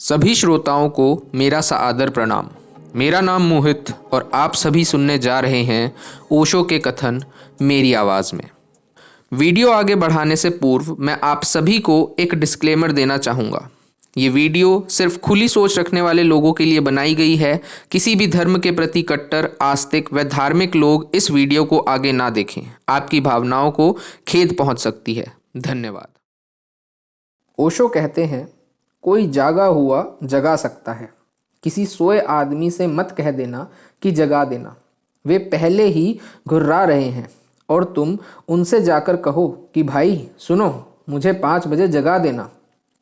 सभी श्रोताओं को मेरा सादर प्रणाम। मेरा नाम मोहित और आप सभी सुनने जा रहे हैं ओशो के कथन मेरी आवाज़ में। वीडियो आगे बढ़ाने से पूर्व मैं आप सभी को एक डिस्क्लेमर देना चाहूँगा। ये वीडियो सिर्फ खुली सोच रखने वाले लोगों के लिए बनाई गई है। किसी भी धर्म के प्रति कट्टर, आस्तिक व धार्मिक लोग इस वीडियो को आगे ना देखें। आपकी भावनाओं को खेद पहुंच सकती है। धन्यवाद। ओशो कहते हैं, कोई जागा हुआ जगा सकता है। किसी सोए आदमी से मत कह देना कि जगा देना। वे पहले ही घुर्रा रहे हैं और तुम उनसे जाकर कहो कि भाई सुनो, मुझे 5 बजे जगा देना।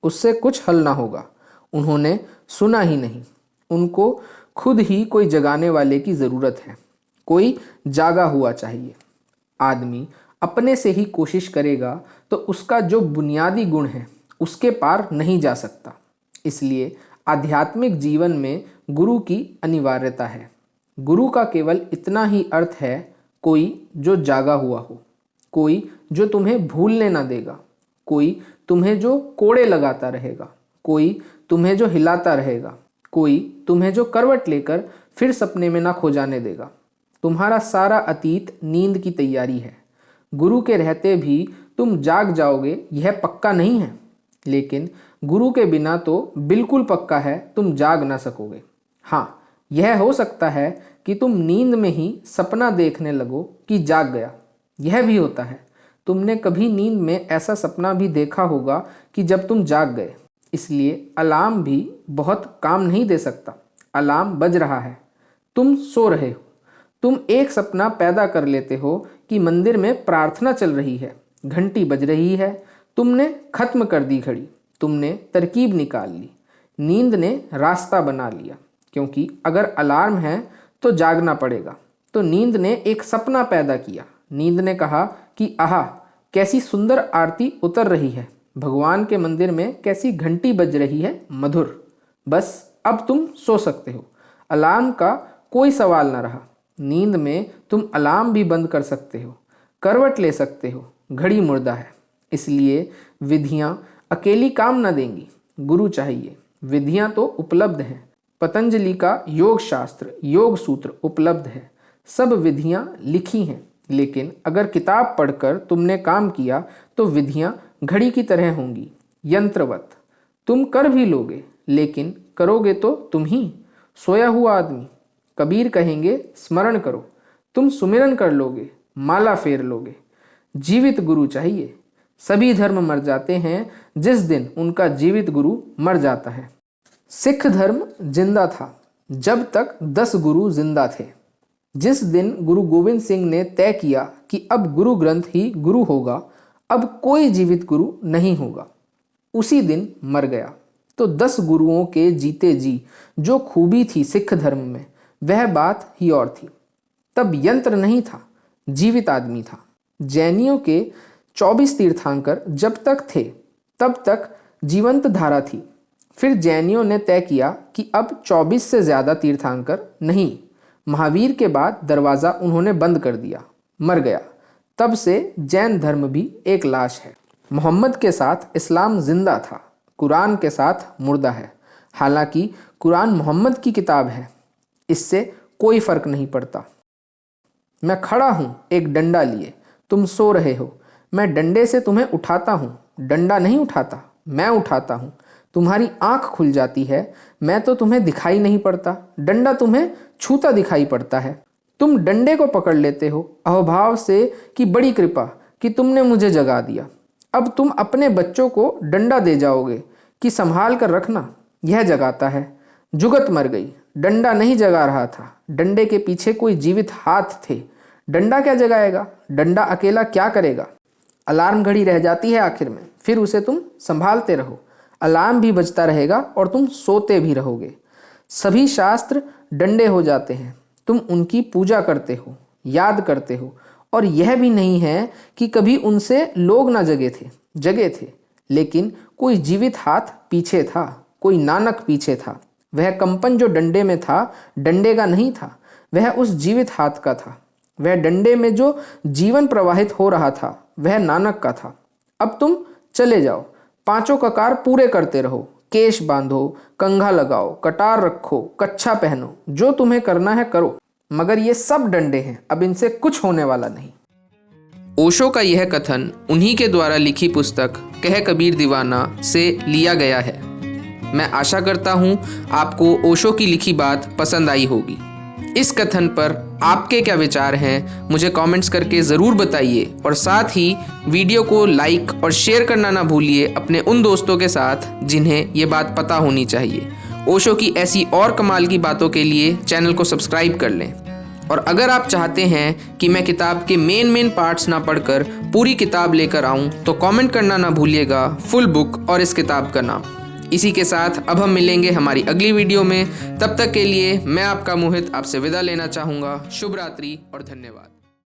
उससे कुछ हल ना होगा। उन्होंने सुना ही नहीं। उनको खुद ही कोई जगाने वाले की ज़रूरत है। कोई जागा हुआ चाहिए। आदमी अपने से ही कोशिश करेगा तो उसका जो बुनियादी गुण है उसके पार नहीं जा सकता। इसलिए आध्यात्मिक जीवन में गुरु की अनिवार्यता है। गुरु का केवल इतना ही अर्थ है, कोई जो जागा हुआ हो, कोई जो तुम्हें भूलने ना देगा, कोई तुम्हें जो कोड़े लगाता रहेगा, कोई तुम्हें जो हिलाता रहेगा, कोई तुम्हें जो करवट लेकर फिर सपने में ना खो जाने देगा। तुम्हारा सारा अतीत नींद की तैयारी है। गुरु के रहते भी तुम जाग जाओगे यह पक्का नहीं है, लेकिन गुरु के बिना तो बिल्कुल पक्का है तुम जाग ना सकोगे। हाँ, यह हो सकता है कि तुम नींद में ही सपना देखने लगो कि जाग गया। यह भी होता है। तुमने कभी नींद में ऐसा सपना भी देखा होगा कि जब तुम जाग गए। इसलिए अलार्म भी बहुत काम नहीं दे सकता। अलार्म बज रहा है, तुम सो रहे हो। तुम एक सपना पैदा कर लेते हो कि मंदिर में प्रार्थना चल रही है, घंटी बज रही है, तुमने खत्म कर दी घड़ी, तुमने तरकीब निकाल ली, नींद ने रास्ता बना लिया। क्योंकि अगर अलार्म है तो जागना पड़ेगा। तो नींद ने एक सपना पैदा किया। नींद ने कहा कि आहा, कैसी सुंदर आरती उतर रही है, भगवान के मंदिर में कैसी घंटी बज रही है, मधुर। बस अब तुम सो सकते हो। अलार्म का कोई सवाल न रहा। नींद में तुम अलार्म भी बंद कर सकते हो, करवट ले सकते हो। घड़ी मुर्दा है। इसलिए विधियां अकेली काम न देंगी, गुरु चाहिए। विधियां तो उपलब्ध हैं। पतंजलि का योग शास्त्र, योग सूत्र उपलब्ध है। सब विधियां लिखी हैं। लेकिन अगर किताब पढ़कर तुमने काम किया तो विधियां घड़ी की तरह होंगी, यंत्रवत। तुम कर भी लोगे, लेकिन करोगे तो तुम ही, सोया हुआ आदमी। कबीर कहेंगे, स्मरण करो। तुम सुमिरन कर लोगे, माला फेर लोगे। जीवित गुरु चाहिए। सभी धर्म मर जाते हैं जिस दिन उनका जीवित गुरु मर जाता है। सिख धर्म जिंदा था जब तक 10 गुरु जिंदा थे। जिस दिन गुरु गोविंद सिंह ने तय किया कि अब गुरु ग्रंथ ही गुरु होगा, अब कोई जीवित गुरु नहीं होगा, उसी दिन मर गया। तो 10 गुरुओं के जीते जी जो खूबी थी सिख धर्म में, वह बात ही और थी। तब यंत्र नहीं था, जीवित आदमी था। जैनियों के 24 तीर्थंकर जब तक थे तब तक जीवंत धारा थी। फिर जैनियों ने तय किया कि अब 24 से ज़्यादा तीर्थंकर नहीं। महावीर के बाद दरवाज़ा उन्होंने बंद कर दिया, मर गया। तब से जैन धर्म भी एक लाश है। मोहम्मद के साथ इस्लाम जिंदा था, कुरान के साथ मुर्दा है। हालांकि कुरान मोहम्मद की किताब है, इससे कोई फ़र्क नहीं पड़ता। मैं खड़ा हूँ एक डंडा लिए, तुम सो रहे हो। मैं डंडे से तुम्हें उठाता हूँ, डंडा नहीं उठाता, मैं उठाता हूँ। तुम्हारी आंख खुल जाती है, मैं तो तुम्हें दिखाई नहीं पड़ता, डंडा तुम्हें छूता दिखाई पड़ता है। तुम डंडे को पकड़ लेते हो अहोभाव से कि बड़ी कृपा कि तुमने मुझे जगा दिया। अब तुम अपने बच्चों को डंडा दे जाओगे कि संभाल कर रखना, यह जगाता है। जुगत मर गई, डंडा नहीं जगा रहा था, डंडे के पीछे कोई जीवित हाथ थे। डंडा क्या जगाएगा? डंडा अकेला क्या करेगा? अलार्म घड़ी रह जाती है आखिर में, फिर उसे तुम संभालते रहो। अलार्म भी बजता रहेगा और तुम सोते भी रहोगे। सभी शास्त्र डंडे हो जाते हैं। तुम उनकी पूजा करते हो, याद करते हो। और यह भी नहीं है कि कभी उनसे लोग ना जगे थे। लेकिन कोई जीवित हाथ पीछे था, कोई नानक पीछे था। वह कंपन जो डंडे में था, डंडे का नहीं था, वह उस जीवित हाथ का था। वह डंडे में जो जीवन प्रवाहित हो रहा था, वह नानक का था। अब तुम चले जाओ, 5 ककार पूरे करते रहो, केश बांधो, कंघा लगाओ, कटार रखो, कच्छा पहनो, जो तुम्हें करना है करो, मगर ये सब डंडे हैं, अब इनसे कुछ होने वाला नहीं। ओशो का यह कथन उन्हीं के द्वारा लिखी पुस्तक कह कबीर दीवाना से लिया गया है। मैं आशा करता हूँ आपको ओशो की लिखी बात पसंद आई होगी। इस कथन पर आपके क्या विचार हैं मुझे कमेंट्स करके ज़रूर बताइए और साथ ही वीडियो को लाइक और शेयर करना ना भूलिए अपने उन दोस्तों के साथ जिन्हें ये बात पता होनी चाहिए। ओशो की ऐसी और कमाल की बातों के लिए चैनल को सब्सक्राइब कर लें। और अगर आप चाहते हैं कि मैं किताब के मेन पार्ट्स ना पढ़कर पूरी किताब लेकर आऊं तो कमेंट करना ना भूलिएगा फुल बुक और इस किताब का नाम। इसी के साथ अब हम मिलेंगे हमारी अगली वीडियो में। तब तक के लिए मैं आपका मोहित आपसे विदा लेना चाहूँगा। शुभ रात्रि और धन्यवाद।